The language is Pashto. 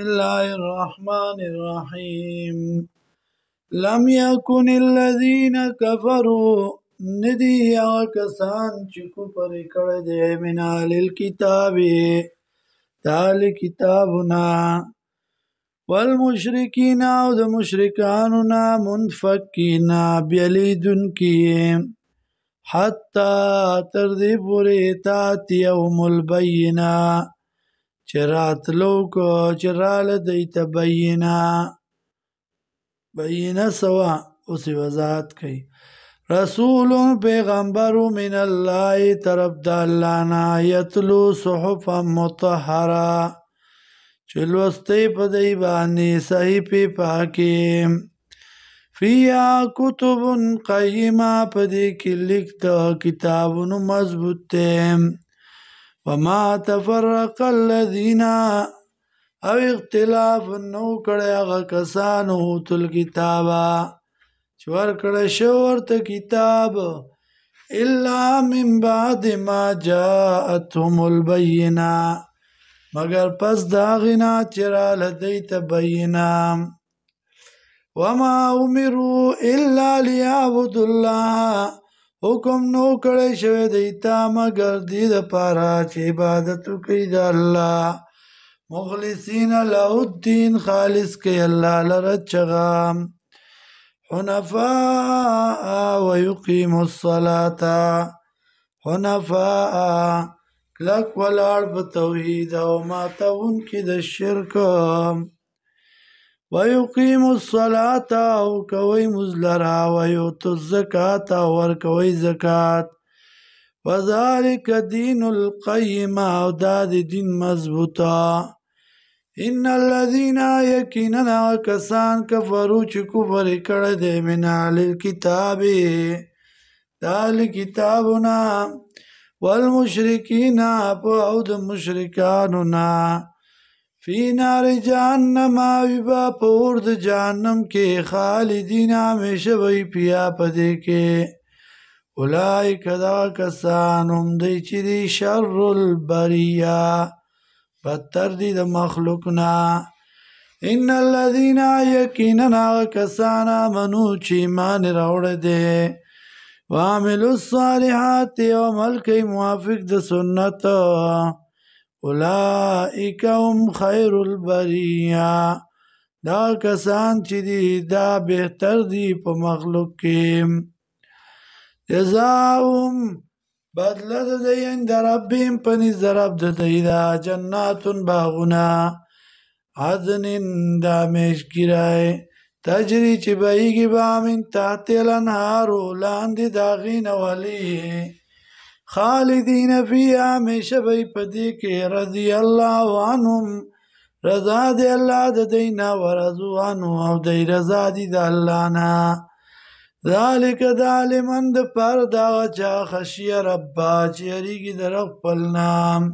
الله الرحمن الرحيم لم يكن الذين كفروا ندي کسان چې کفر کړی دی من اهل الكتاب تال کتابنا والمشرکین او د مشرکاننا منفکین بیلیدن کی حتی تر دې پورې تاتی یوم البینه چراتلو کو چرال دیت بینه سوا اسی وضاحت کئی رسول پیغمبر من اللہ طرف دا اللہ نا یتلو صحفا مطہرا چلوستی پدی بانی صحیفی پاکی فیا کتب قیمہ پدی کی لکھتا کتابن مضبوط تیم وما تفرق الذين او اختلاف نو کړه هغه کسانو اوتل کتابا چور کړه شورت کتاب الا من بعد ما جاءتهم البينه مگر پس داغنا چرال دیت بینا وما امروا الا ليعبدوا الله حکم نو کړی شوی دیتا مگر دې دپاره چې عبادت وکړي د الله مخلصین له الدین خالص کړي الله لره چغه حنفاء ويقيموا الصلاة حنفاء کلک ولاړ په توحید او ماتونکي د شرک ويقيم الصلاة او کوي مزلرا ويؤتوا الزكاة ورکوي زکات وذلك دين القيم او داد دین مضبوطا ان الذين يكننا کسان کفروا چې کفر کړه دې من اهل الكتاب دال کتابنا والمشرکین او د مشرکاننا فی نار جہنم آویبا پورد جہنم کے خالدین ہمیشہ بھئی پیا پدے کے اولائک دا کسان هم دی چی دی شر البریہ بدتر دی دا مخلوقنا ان الذین یقیننا کسان آمنو چی ایمان روڑ دے وعملوا الصالحات وعمل کئی موافق دا سنت اولئک هم خیر البریہ دا کسان چې دی دا بهتر دی په مخلوق کې جزاؤهم بدله د دی عند ربهم پنځ رب د دی دا جنات باغونه عدن دا میشګرای تجری چې بهیږي به من تحت الانهار لاندې د هغې نه ولي خالدین فیها ہمیشہ بھئی پدی کے رضی اللہ عنہم رضا دے اللہ دا دینا ورضو عنہ او دی رضا دی دا اللہ نا ذالک دالمن دا پر دا چا خشی ربا چیری کی در اقبل نام